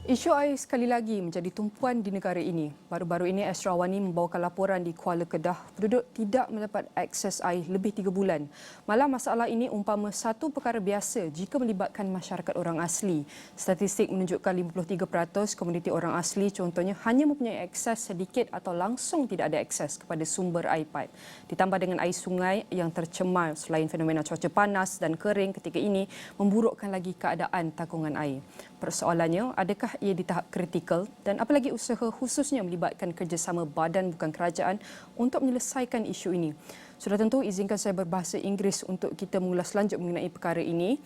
Isu air sekali lagi menjadi tumpuan di negara ini. Baru-baru ini Astro AWANI membawakan laporan di Kuala Kedah, penduduk tidak mendapat akses air lebih 3 bulan. Malah masalah ini umpama satu perkara biasa jika melibatkan masyarakat orang asli. Statistik menunjukkan 53% komuniti orang asli contohnya hanya mempunyai akses sedikit atau langsung tidak ada akses kepada sumber air paip. Ditambah dengan air sungai yang tercemar selain fenomena cuaca panas dan kering ketika ini memburukkan lagi keadaan takungan air. Persoalannya, adakah ia di tahap kritikal dan apalagi usaha khususnya melibatkan kerjasama badan bukan kerajaan untuk menyelesaikan isu ini? Sudah tentu izinkan saya berbahasa Inggeris untuk kita mengulas lanjut mengenai perkara ini.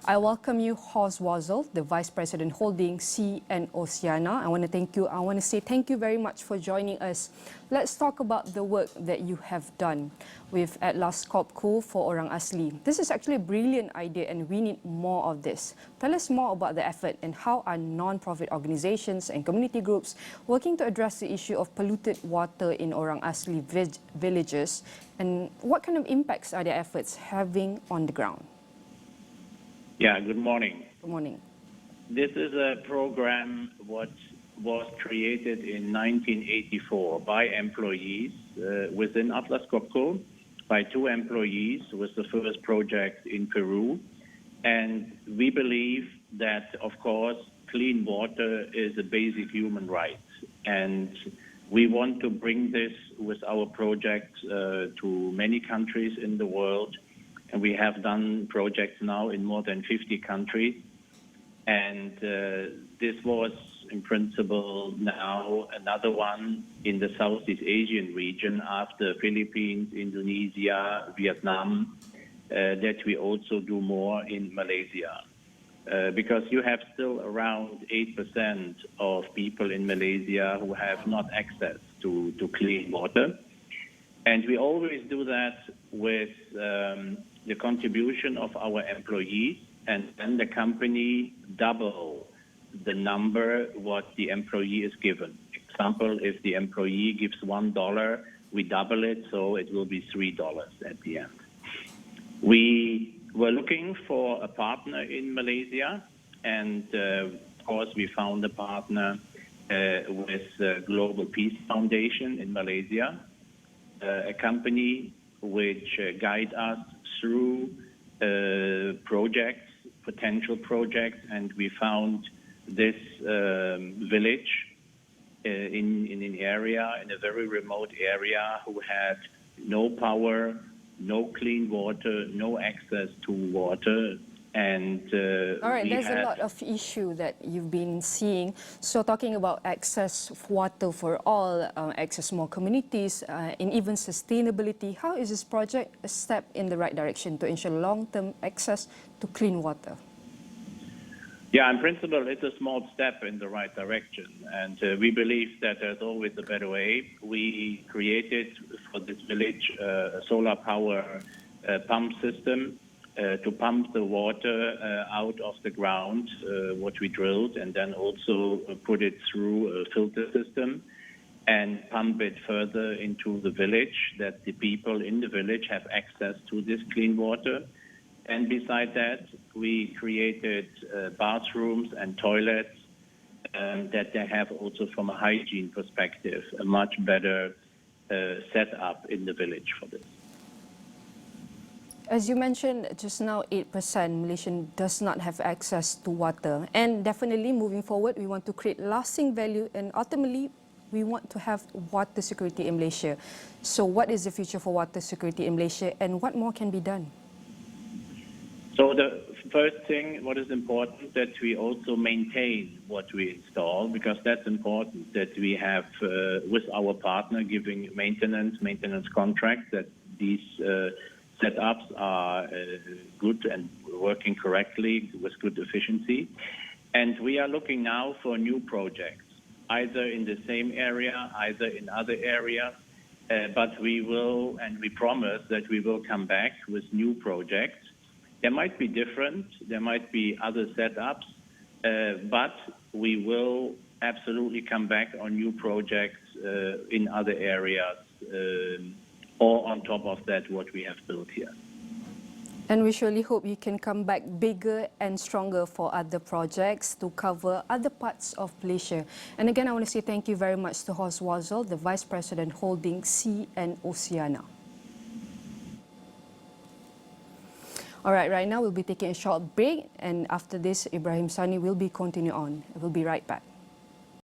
I welcome you, Horst Wazel, the Vice President holding Sea and Oceania. I want to say thank you very much for joining us. Let's talk about the work that you have done with Atlas Copco for Orang Asli. This is actually a brilliant idea and we need more of this. Tell us more about the effort and how are non-profit organizations and community groups working to address the issue of polluted water in Orang Asli villages, and what kind of impacts are their efforts having on the ground? Yeah, good morning. Good morning. This is a program what was created in 1984 by employees within Atlas Copco, by 2 employees. It was the first project in Peru. And we believe that, of course, clean water is a basic human right. And we want to bring this with our project to many countries in the world. And we have done projects now in more than 50 countries. And this was, in principle, now another one in the Southeast Asian region after Philippines, Indonesia, Vietnam, that we also do more in Malaysia. Because you have still around 8% of people in Malaysia who have not access to clean water. And we always do that with the contribution of our employees, and then the company double the number what the employee is given. Example, if the employee gives $1, we double it, so it will be $3 at the end. We were looking for a partner in Malaysia, and of course we found a partner with Global Peace Foundation in Malaysia, a company which guide us through projects, potential projects, and we found this village in an area, in a very remote area, who had no power, no clean water, no access to water. And all right, there's a lot of issue that you've been seeing. So talking about access of water for all, access more communities, and even sustainability, how is this project a step in the right direction to ensure long-term access to clean water? Yeah, in principle, it's a small step in the right direction. And we believe that there's always a better way. We created for this village a solar power pump system to pump the water out of the ground, what we drilled, and then also put it through a filter system and pump it further into the village, that the people in the village have access to this clean water. And beside that, we created bathrooms and toilets that they have also from a hygiene perspective, a much better setup in the village for this. As you mentioned just now, 8% Malaysian does not have access to water. And definitely moving forward, we want to create lasting value, and ultimately, we want to have water security in Malaysia. So what is the future for water security in Malaysia, and what more can be done? So the first thing, what is important, that we also maintain what we install, because that's important, that we have with our partner giving maintenance contracts, that these setups are good and working correctly with good efficiency. And we are looking now for new projects, either in the same area, either in other areas. But we will, and we promise that we will come back with new projects. There might be different, there might be other setups, but we will absolutely come back on new projects in other areas, or on top of that, what we have built here. And we surely hope you can come back bigger and stronger for other projects to cover other parts of Malaysia. And again, I want to say thank you very much to Horst Wazel, the Vice President holding Sea and Oceania. All right, right now we'll be taking a short break, and after this, Ibrahim Sani will be continuing on. We'll be right back.